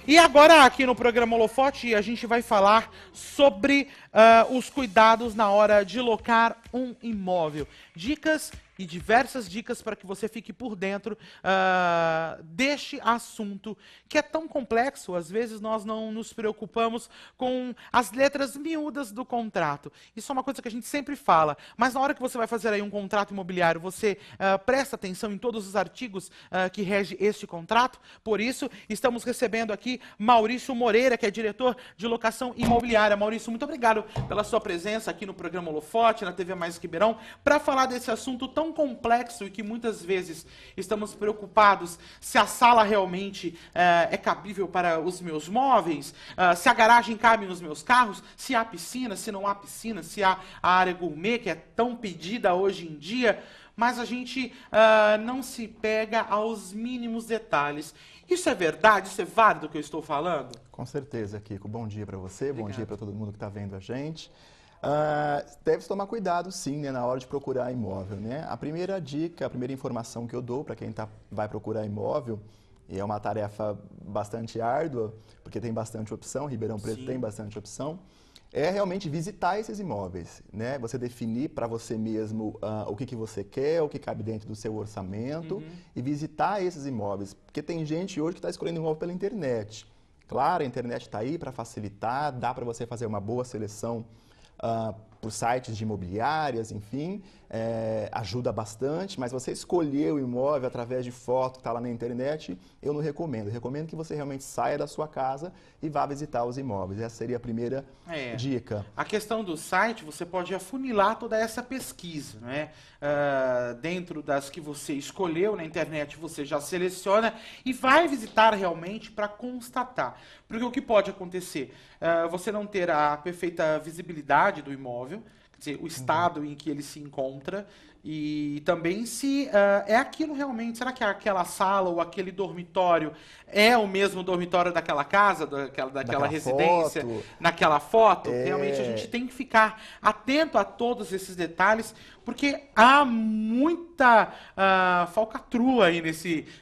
E agora, aqui no programa Holofote, a gente vai falar sobre os cuidados na hora de locar um imóvel. Dicas e diversas dicas para que você fique por dentro deste assunto que é tão complexo. Às vezes nós não nos preocupamos com as letras miúdas do contrato. Isso é uma coisa que a gente sempre fala, mas na hora que você vai fazer aí um contrato imobiliário, você presta atenção em todos os artigos que rege este contrato. Por isso, estamos recebendo aqui Maurício Moreira, que é diretor de locação imobiliária. Maurício, muito obrigado pela sua presença aqui no programa Holofote, na TV Mais Ribeirão, para falar desse assunto tão complexo e que muitas vezes estamos preocupados se a sala realmente é cabível para os meus móveis, se a garagem cabe nos meus carros, se há piscina, se não há piscina, se há a área gourmet, que é tão pedida hoje em dia, mas a gente não se pega aos mínimos detalhes. Isso é verdade? Isso é válido o que eu estou falando? Com certeza, Kiko. Bom dia para você, Obrigado. Bom dia para todo mundo que está vendo a gente. Deve-se tomar cuidado, sim, né, na hora de procurar imóvel, né? A primeira dica, a primeira informação que eu dou para quem vai procurar imóvel, e é uma tarefa bastante árdua, porque tem bastante opção, Ribeirão Preto tem bastante opção, é realmente visitar esses imóveis, né? Você definir para você mesmo o que você quer, o que cabe dentro do seu orçamento e visitar esses imóveis. Porque tem gente hoje que está escolhendo imóvel pela internet. Claro, a internet está aí para facilitar, dá para você fazer uma boa seleção por sites de imobiliárias, enfim, ajuda bastante, mas você escolher o imóvel através de foto que está lá na internet, eu não recomendo. Eu recomendo que você realmente saia da sua casa e vá visitar os imóveis. Essa seria a primeira dica. A questão do site, você pode afunilar toda essa pesquisa, né? Dentro das que você escolheu na internet, você já seleciona e vai visitar realmente para constatar. Porque o que pode acontecer? Você não ter a perfeita visibilidade do imóvel, quer dizer, o estado em que ele se encontra, e também se é aquilo realmente, será que aquela sala ou aquele dormitório é o mesmo dormitório daquela casa, daquela residência, foto. naquela foto? Realmente a gente tem que ficar atento a todos esses detalhes, porque há muita falcatrua aí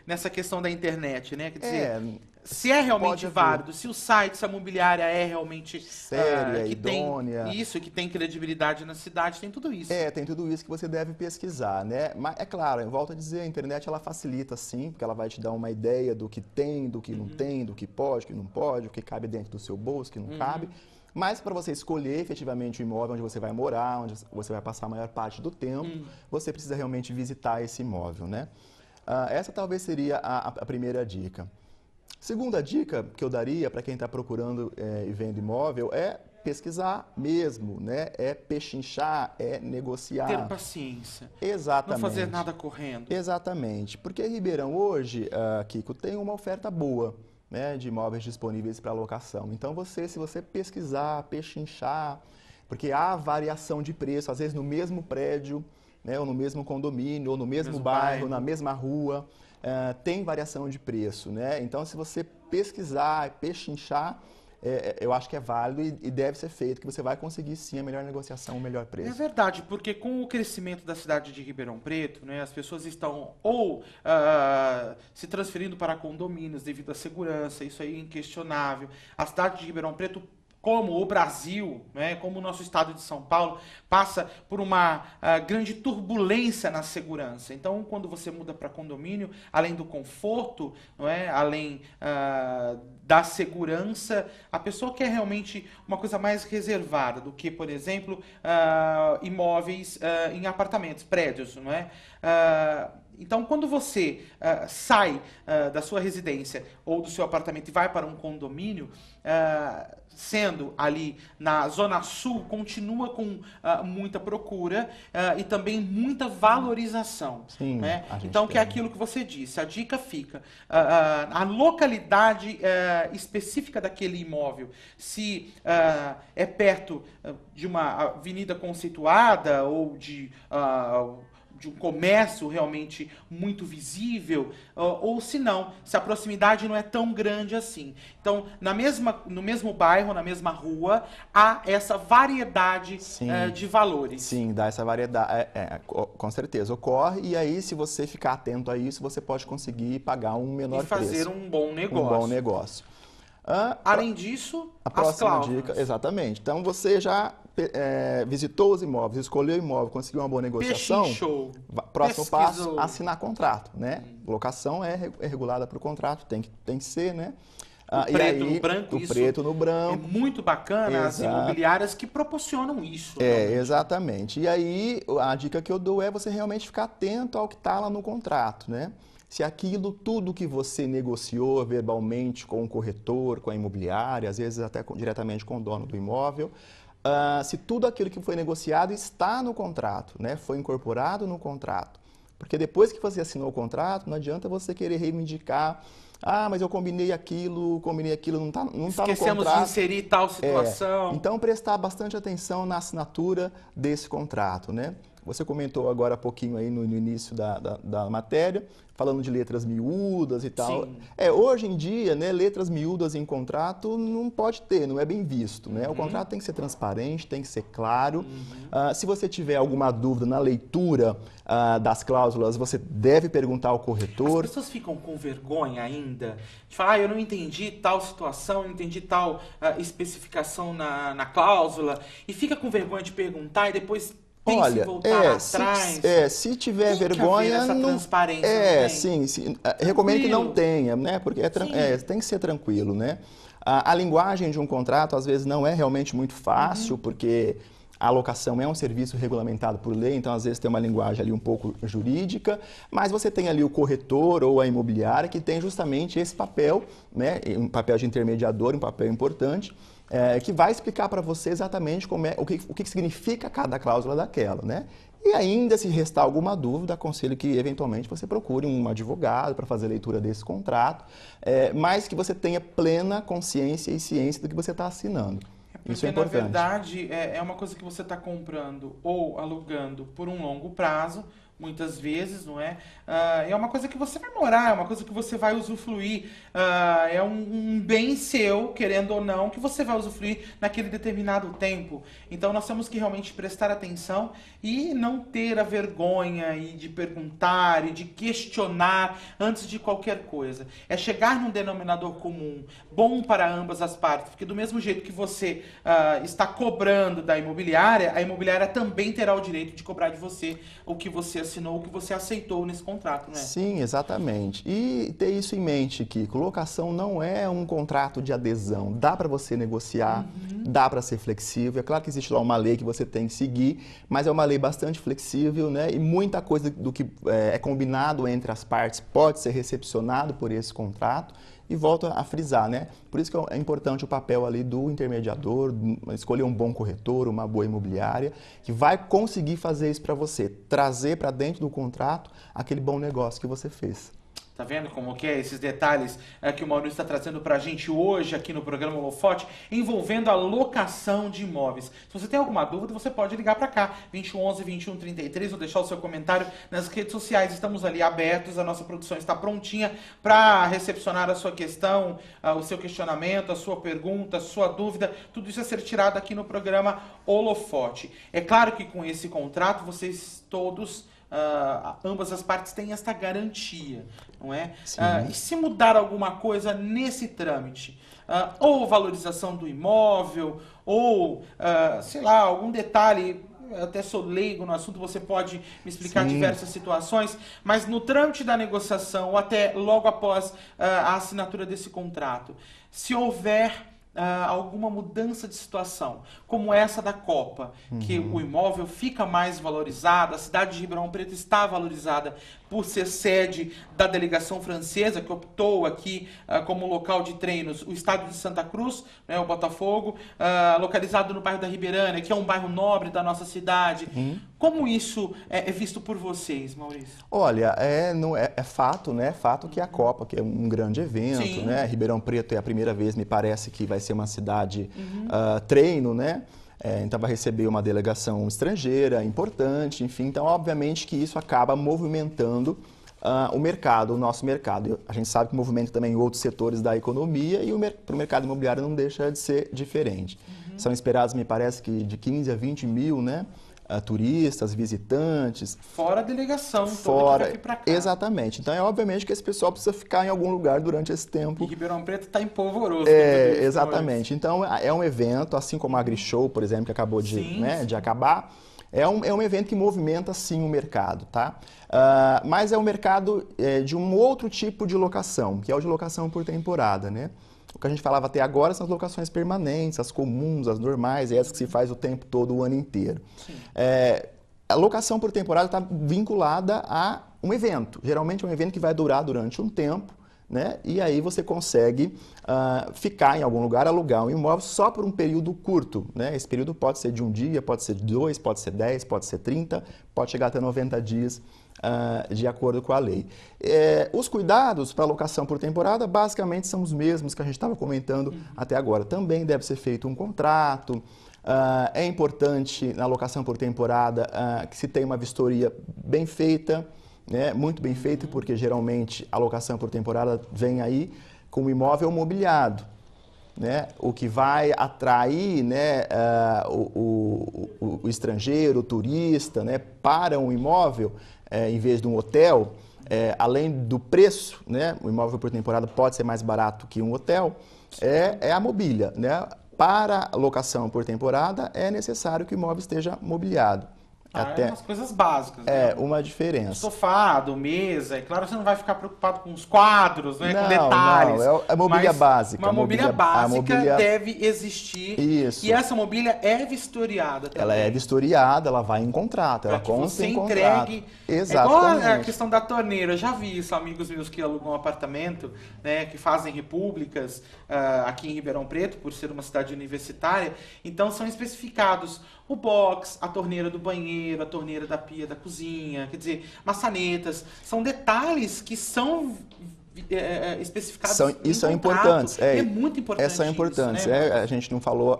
nessa questão da internet, né? Quer dizer, se é realmente válido, se o site, se a imobiliária é realmente séria, que idônea. tem isso, que tem credibilidade na cidade, tem tudo isso. Tem tudo isso que você deve pesquisar, né? Mas é claro, eu volto a dizer, a internet ela facilita sim, porque ela vai te dar uma ideia do que tem, do que não tem, do que pode, não pode, o que cabe dentro do seu bolso, o que não cabe. Mas para você escolher efetivamente o imóvel onde você vai morar, onde você vai passar a maior parte do tempo, você precisa realmente visitar esse imóvel, né? Essa talvez seria a primeira dica. Segunda dica que eu daria para quem está procurando e vendo imóvel é pesquisar mesmo, né? É pechinchar, é negociar. Ter paciência. Exatamente. Não fazer nada correndo. Exatamente. Porque Ribeirão hoje, Kiko, tem uma oferta boa, né, de imóveis disponíveis para locação. Então, se você pesquisar, pechinchar, porque há variação de preço, às vezes no mesmo prédio, né, ou no mesmo condomínio, ou no mesmo bairro, na mesma rua, tem variação de preço, né? Então, se você pesquisar, pechinchar, eu acho que é válido e deve ser feito, que você vai conseguir sim a melhor negociação, o melhor preço. É verdade, porque com o crescimento da cidade de Ribeirão Preto, né, as pessoas estão ou se transferindo para condomínios devido à segurança, isso aí é inquestionável. A cidade de Ribeirão Preto, como o Brasil, né, como o nosso estado de São Paulo, passa por uma grande turbulência na segurança. Então, quando você muda para condomínio, além do conforto, não é, além da segurança, a pessoa quer realmente uma coisa mais reservada do que, por exemplo, imóveis em apartamentos, prédios, não é? Então, quando você sai da sua residência ou do seu apartamento e vai para um condomínio, sendo ali na Zona Sul, continua com muita procura e também muita valorização. Sim, né? Então, que é aquilo que você disse, a dica fica. A localidade específica daquele imóvel, se é perto de uma avenida conceituada ou de um comércio realmente muito visível, ou se não, se a proximidade não é tão grande assim. Então, no mesmo bairro, na mesma rua, há essa variedade de valores. Sim, dá essa variedade, com certeza, ocorre, e aí se você ficar atento a isso, você pode conseguir pagar um menor preço. E fazer um bom negócio. Um bom negócio. Além disso, a as próxima cláusulas. dica, exatamente. Então, você já visitou os imóveis, escolheu o imóvel, conseguiu uma boa negociação. Pechinchou. Próximo Pesquisou. passo, assinar contrato, né? Locação é regulada por contrato, tem que ser, né? O preto no branco, o preto no branco. É muito bacana as imobiliárias que proporcionam isso. Realmente. Exatamente. E aí, a dica que eu dou é você realmente ficar atento ao que está lá no contrato, né? Se aquilo, tudo que você negociou verbalmente com o corretor, com a imobiliária, às vezes até diretamente com o dono do imóvel, se tudo aquilo que foi negociado está no contrato, né? Foi incorporado no contrato. Porque depois que você assinou o contrato, não adianta você querer reivindicar, mas eu combinei aquilo, não está no contrato. Esquecemos de inserir tal situação. Então, prestar bastante atenção na assinatura desse contrato, né? Você comentou agora há pouquinho aí no início da matéria, falando de letras miúdas e tal. Sim. Hoje em dia, né, letras miúdas em contrato não pode ter, não é bem visto, né? O contrato tem que ser transparente, tem que ser claro. Se você tiver alguma dúvida na leitura das cláusulas, você deve perguntar ao corretor. As pessoas ficam com vergonha ainda de falar, eu não entendi tal situação, eu não entendi tal especificação na cláusula, e fica com vergonha de perguntar e depois Olha, voltar atrás. Se tiver tem vergonha, que haver essa não, transparência. sim. Recomendo que não tenha, né? Porque tem que ser tranquilo, né? A linguagem de um contrato às vezes não é realmente muito fácil, porque a locação é um serviço regulamentado por lei, então às vezes tem uma linguagem ali um pouco jurídica, mas você tem ali o corretor ou a imobiliária que tem justamente esse papel, né? Um papel de intermediador, um papel importante. Que vai explicar para você exatamente o que significa cada cláusula daquela, né? E ainda, se restar alguma dúvida, aconselho que eventualmente você procure um advogado para fazer a leitura desse contrato, mas que você tenha plena consciência e ciência do que você está assinando. Isso é importante. Na verdade, é uma coisa que você está comprando ou alugando por um longo prazo, muitas vezes, não é? É uma coisa que você vai morar, é uma coisa que você vai usufruir, é um bem seu, querendo ou não, que você vai usufruir naquele determinado tempo. Então nós temos que realmente prestar atenção e não ter a vergonha de perguntar e de questionar antes de qualquer coisa. É chegar num denominador comum, bom para ambas as partes, porque do mesmo jeito que você está cobrando da imobiliária, a imobiliária também terá o direito de cobrar de você o que você assinou, o que você aceitou nesse contrato, né? Sim, exatamente. E ter isso em mente, Kiko, locação não é um contrato de adesão. Dá para você negociar, dá para ser flexível. É claro que existe lá uma lei que você tem que seguir, mas é uma lei bastante flexível, né? E muita coisa do que é combinado entre as partes pode ser recepcionado por esse contrato. E volto a frisar, né? Por isso que é importante o papel ali do intermediador, escolher um bom corretor, uma boa imobiliária, que vai conseguir fazer isso para você, trazer para dentro do contrato aquele bom negócio que você fez. Tá vendo como que é esses detalhes que o Maurício está trazendo para a gente hoje aqui no programa Holofote, envolvendo a locação de imóveis. Se você tem alguma dúvida, você pode ligar para cá, 2111-2133, ou deixar o seu comentário nas redes sociais. Estamos ali abertos, a nossa produção está prontinha para recepcionar a sua questão, o seu questionamento, a sua pergunta, a sua dúvida. Tudo isso é ser tirado aqui no programa Holofote. É claro que com esse contrato, vocês todos... ambas as partes têm esta garantia, não é? E se mudar alguma coisa nesse trâmite, ou valorização do imóvel, ou, sei lá, algum detalhe, eu até sou leigo no assunto, você pode me explicar diversas situações, mas no trâmite da negociação, ou até logo após a assinatura desse contrato, se houver... alguma mudança de situação, como essa da Copa, que o imóvel fica mais valorizado, a cidade de Ribeirão Preto está valorizada por ser sede da delegação francesa, que optou aqui como local de treinos o estádio de Santa Cruz, né, o Botafogo, localizado no bairro da Ribeirânia, que é um bairro nobre da nossa cidade. Como isso é visto por vocês, Maurício? Olha, é fato, né? Fato que a Copa, que é um grande evento, né? Ribeirão Preto é a primeira vez, me parece, que vai ser uma cidade treino, né? Então vai receber uma delegação estrangeira importante, enfim. Então, obviamente que isso acaba movimentando o mercado, o nosso mercado. A gente sabe que movimenta também outros setores da economia e para o mercado imobiliário não deixa de ser diferente. São esperados, me parece, que de 15 a 20 mil, né? turistas, visitantes. Fora a delegação toda que Fora, vai vir para cá. exatamente. Então é obviamente que esse pessoal precisa ficar em algum lugar durante esse tempo. E Ribeirão Preto está em polvoroso. Exatamente. Então é um evento, assim como a AgriShow, por exemplo, que acabou de acabar, é um evento que movimenta sim o mercado, tá? Mas é um mercado de um outro tipo de locação, que é o de locação por temporada, né? O que a gente falava até agora são as locações permanentes, as comuns, as normais, essas que se faz o tempo todo, o ano inteiro. A locação por temporada está vinculada a um evento. Geralmente é um evento que vai durar durante um tempo, né? E aí você consegue ficar em algum lugar, alugar um imóvel só por um período curto, né? Esse período pode ser de um dia, pode ser 2, pode ser 10, pode ser 30, pode chegar até 90 dias, de acordo com a lei. Os cuidados para alocação por temporada basicamente são os mesmos que a gente estava comentando até agora. Também deve ser feito um contrato. É importante na alocação por temporada que se tenha uma vistoria bem feita, né? Muito bem feita, porque geralmente a alocação por temporada vem aí com o imóvel mobiliado, né? O que vai atrair, né, o estrangeiro, o turista, né, para um imóvel em vez de um hotel. Além do preço, né, o imóvel por temporada pode ser mais barato que um hotel, é a mobília, né? Para locação por temporada é necessário que o imóvel esteja mobiliado. É umas coisas básicas, né? Uma diferença. Sofá, mesa, é claro que você não vai ficar preocupado com os quadros, né? Com detalhes. Não, é a mobília básica. Uma mobília básica deve existir. Isso. E essa mobília é vistoriada também. Ela é vistoriada, ela vai em contrato, ela consta em contrato. Entregue. Exatamente. É igual a questão da torneira. Eu já vi isso, amigos meus que alugam um apartamento, né? Que fazem repúblicas aqui em Ribeirão Preto, por ser uma cidade universitária. Então são especificados o box, a torneira do banheiro, a torneira da pia da cozinha, quer dizer, maçanetas. São detalhes que são especificados Isso em é contrato. importante. É muito importante. São importantes. Isso, né? A gente não falou,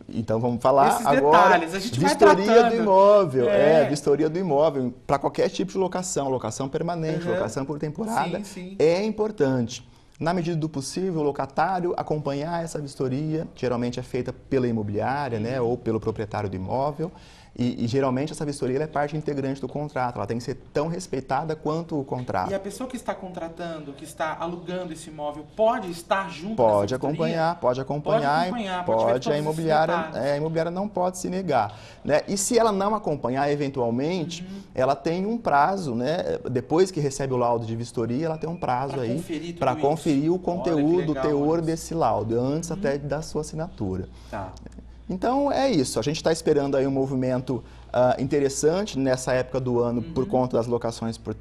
então vamos falar esses agora. Detalhes, a gente vistoria vai tratando. Do imóvel. Vistoria do imóvel para qualquer tipo de locação permanente, locação por temporada, é importante. Na medida do possível, o locatário acompanhar essa vistoria, geralmente é feita pela imobiliária, né, ou pelo proprietário do imóvel, e geralmente essa vistoria ela é parte integrante do contrato, ela tem que ser tão respeitada quanto o contrato. E a pessoa que está contratando, que está alugando esse imóvel, pode estar junto pode acompanhar, pode a imobiliária não pode se negar, né? E se ela não acompanhar eventualmente, ela tem um prazo, né? Depois que recebe o laudo de vistoria, ela tem um prazo para conferir o conteúdo, o teor desse laudo, antes até da sua assinatura. Tá. Então é isso, a gente está esperando aí um movimento interessante nessa época do ano por conta das locações por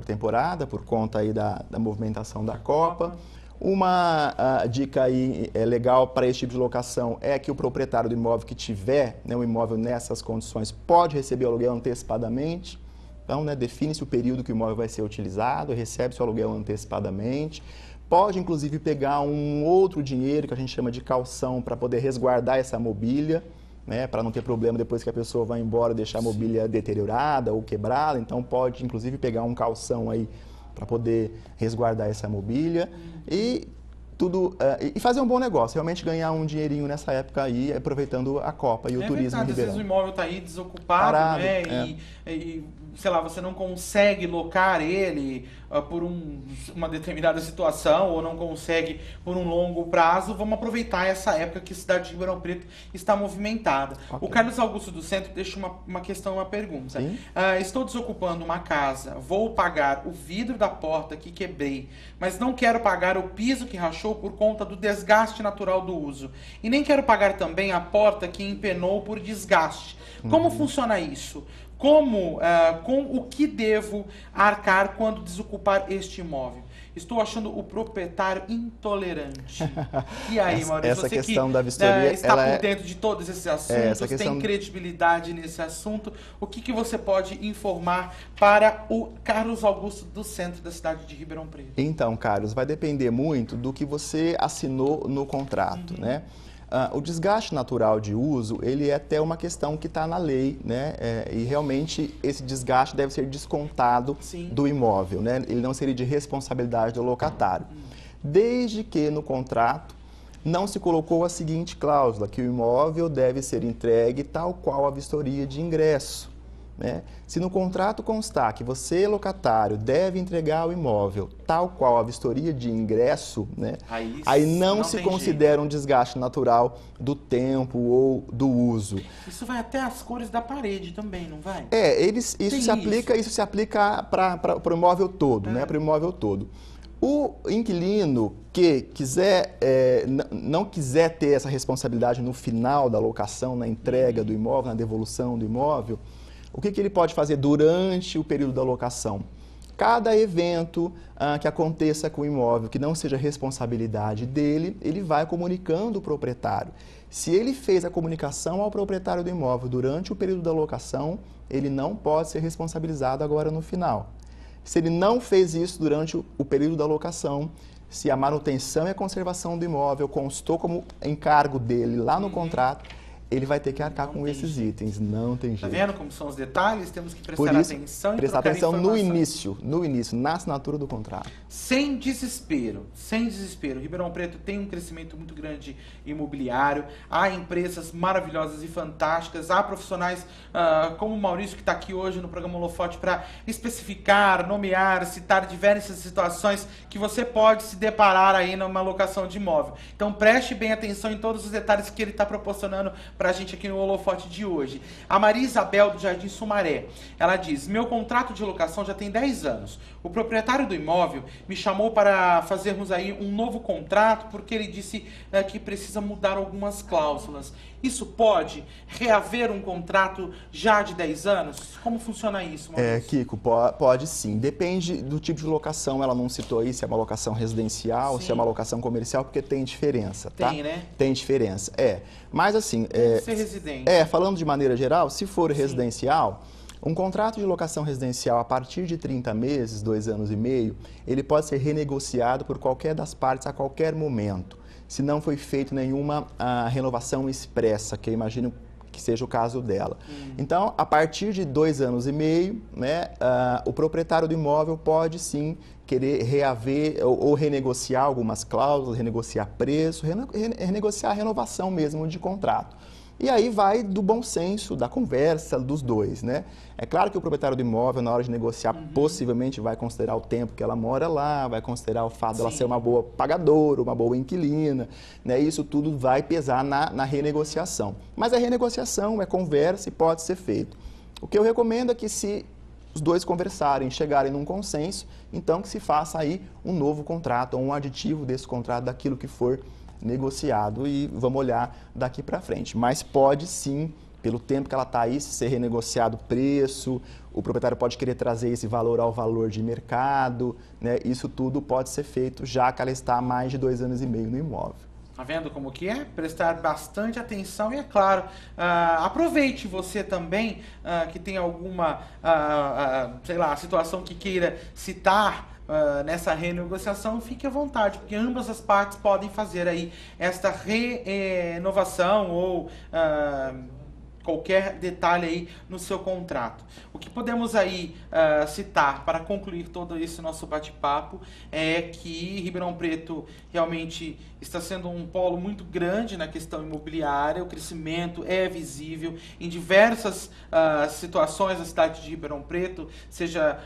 temporada, por conta aí da movimentação da Copa. Uma dica aí legal para esse tipo de locação é que o proprietário do imóvel que tiver, né, um imóvel nessas condições pode receber o aluguel antecipadamente. Então, né, define-se o período que o imóvel vai ser utilizado, recebe-se o aluguel antecipadamente. Pode, inclusive, pegar um outro dinheiro que a gente chama de calção para poder resguardar essa mobília, né, para não ter problema depois que a pessoa vai embora deixar a mobília deteriorada ou quebrada. Então, pode, inclusive, pegar um calção aí para poder resguardar essa mobília e fazer um bom negócio, realmente ganhar um dinheirinho nessa época aí, aproveitando a Copa e o turismo em Ribeirão. Às vezes o imóvel está aí desocupado, parado, né? E, sei lá, você não consegue locar ele por uma determinada situação ou não consegue por um longo prazo. Vamos aproveitar essa época que a cidade de Ribeirão Preto está movimentada. Okay. O Carlos Augusto do Centro deixa uma questão, uma pergunta. Estou desocupando uma casa, vou pagar o vidro da porta que quebrei, mas não quero pagar o piso que rachou por conta do desgaste natural do uso. E nem quero pagar também a porta que empenou por desgaste. Como funciona isso? Com o que devo arcar quando desocupar este imóvel? Estou achando o proprietário intolerante. E aí, Maurício, essa você questão que da vistoria, está por dentro de todos esses assuntos, tem credibilidade nesse assunto, o que você pode informar para o Carlos Augusto do Centro da cidade de Ribeirão Preto? Então, Carlos, vai depender muito do que você assinou no contrato, né? O desgaste natural de uso, ele é até uma questão que está na lei, né? E realmente esse desgaste deve ser descontado do imóvel, né? Ele não seria de responsabilidade do locatário. Desde que no contrato não se colocou a seguinte cláusula, que o imóvel deve ser entregue tal qual a vistoria de ingresso. Né? Se no contrato constar que você, locatário, deve entregar o imóvel tal qual a vistoria de ingresso, né? Aí não se considera um desgaste natural do tempo ou do uso. Isso vai até as cores da parede também, não vai? Isso se aplica para o imóvel todo, né? Para o imóvel todo. O inquilino que quiser, não quiser ter essa responsabilidade no final da locação, na entrega do imóvel, na devolução do imóvel, o que ele pode fazer durante o período da locação? Cada evento que aconteça com o imóvel que não seja responsabilidade dele, ele vai comunicando o proprietário. Se ele fez a comunicação ao proprietário do imóvel durante o período da locação, ele não pode ser responsabilizado agora no final. Se ele não fez isso durante o período da locação, se a manutenção e a conservação do imóvel constou como encargo dele lá no contrato, ele vai ter que arcar com esses itens, não tem jeito. Tá vendo como são os detalhes? Temos que prestar atenção e prestar atenção no início, na assinatura do contrato. Sem desespero, sem desespero. Ribeirão Preto tem um crescimento muito grande imobiliário, há empresas maravilhosas e fantásticas, há profissionais como o Maurício, que está aqui hoje no programa Holofote para especificar, nomear, citar diversas situações que você pode se deparar aí numa locação de imóvel. Então preste bem atenção em todos os detalhes que ele está proporcionando para a gente aqui no Holofote de hoje. A Maria Isabel do Jardim Sumaré, ela diz: meu contrato de locação já tem 10 anos. O proprietário do imóvel me chamou para fazermos aí um novo contrato porque ele disse que precisa mudar algumas cláusulas. Isso pode reaver um contrato já de 10 anos? Como funciona isso, Maurício? Kiko, pode sim. Depende do tipo de locação. Ela não citou aí se é uma locação residencial, se é uma locação comercial, porque tem diferença, tá? Tem, né? Tem diferença, Mas assim... ser residente. Falando de maneira geral, se for residencial, um contrato de locação residencial a partir de 30 meses, 2 anos e meio, ele pode ser renegociado por qualquer das partes a qualquer momento, se não foi feita nenhuma renovação expressa, que eu imagino que seja o caso dela. Então, a partir de 2 anos e meio, né, o proprietário do imóvel pode sim querer reaver ou renegociar algumas cláusulas, renegociar preço, renegociar a renovação mesmo de contrato. E aí vai do bom senso, da conversa dos dois, né? É claro que o proprietário do imóvel, na hora de negociar, possivelmente vai considerar o tempo que ela mora lá, vai considerar o fato dela ser uma boa pagadora, uma boa inquilina, né? Isso tudo vai pesar na renegociação. Mas a renegociação é conversa e pode ser feito. O que eu recomendo é que se os dois conversarem, chegarem num consenso, então que se faça aí um novo contrato, ou um aditivo desse contrato, daquilo que for negociado, e vamos olhar daqui para frente. Mas pode sim, pelo tempo que ela está aí, ser renegociado o preço, o proprietário pode querer trazer esse valor ao valor de mercado, né? Isso tudo pode ser feito já que ela está há mais de 2 anos e meio no imóvel. Tá vendo como que é? Prestar bastante atenção e, é claro, aproveite você também que tem alguma, sei lá, situação que queira citar nessa renegociação, fique à vontade, porque ambas as partes podem fazer aí esta renovação ou qualquer detalhe aí no seu contrato. O que podemos aí citar para concluir todo esse nosso bate-papo é que Ribeirão Preto realmente está sendo um polo muito grande na questão imobiliária, o crescimento é visível em diversas situações da cidade de Ribeirão Preto, seja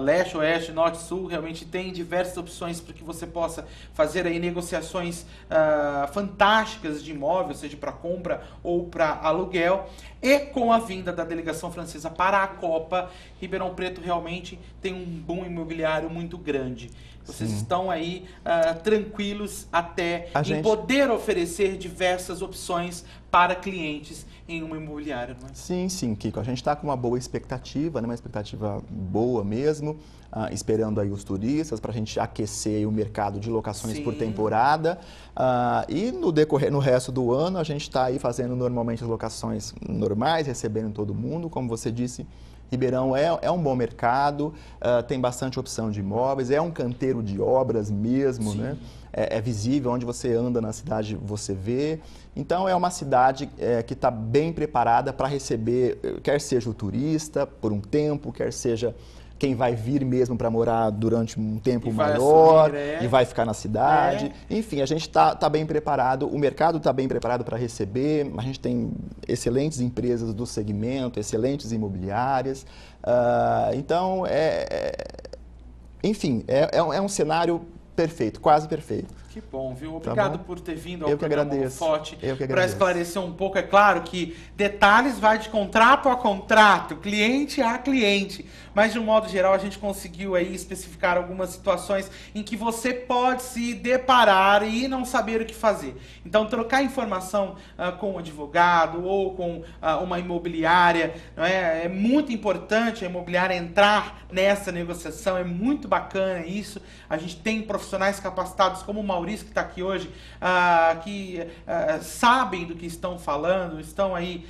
leste, oeste, norte, sul, realmente tem diversas opções para que você possa fazer aí negociações fantásticas de imóvel, seja para compra ou para aluguel. E com a vinda da delegação francesa para a Copa, Ribeirão Preto realmente tem um boom imobiliário muito grande. Vocês estão aí tranquilos até em poder oferecer diversas opções para clientes em uma imobiliária, não é? Sim, sim, Kiko. A gente está com uma boa expectativa, né? Uma expectativa boa mesmo, esperando aí os turistas para a gente aquecer o mercado de locações por temporada. E no resto do ano a gente está aí fazendo normalmente as locações normais, recebendo todo mundo, como você disse. Ribeirão é um bom mercado, tem bastante opção de imóveis, é um canteiro de obras mesmo, né? É visível, onde você anda na cidade você vê. Então é uma cidade que está bem preparada para receber, quer seja o turista por um tempo, quer seja quem vai vir mesmo para morar durante um tempo E vai maior assumir, e vai ficar na cidade. Enfim, a gente tá bem preparado, o mercado está bem preparado para receber, a gente tem excelentes empresas do segmento, excelentes imobiliárias. Então, enfim, é um cenário perfeito, quase perfeito. Que bom, viu? Obrigado por ter vindo ao Eu que programa agradeço. Holofote Eu que para agradeço. esclarecer um pouco. É claro que detalhes vai de contrato a contrato, cliente a cliente, mas de um modo geral a gente conseguiu aí especificar algumas situações em que você pode se deparar e não saber o que fazer. Então trocar informação com um advogado ou com uma imobiliária, não é muito importante. A imobiliária entrar nessa negociação, é muito bacana isso. A gente tem profissionais capacitados como o Maurício, que está aqui hoje, que sabem do que estão falando, estão aí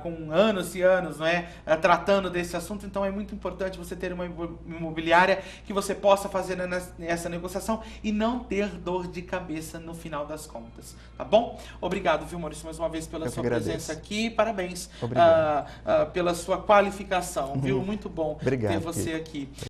com anos e anos, não é, tratando desse assunto. Então é muito importante você ter uma imobiliária que você possa fazer essa negociação e não ter dor de cabeça no final das contas, tá bom? Obrigado, viu, Maurício, mais uma vez pela sua presença aqui. Parabéns pela sua qualificação, viu? Muito bom ter você aqui.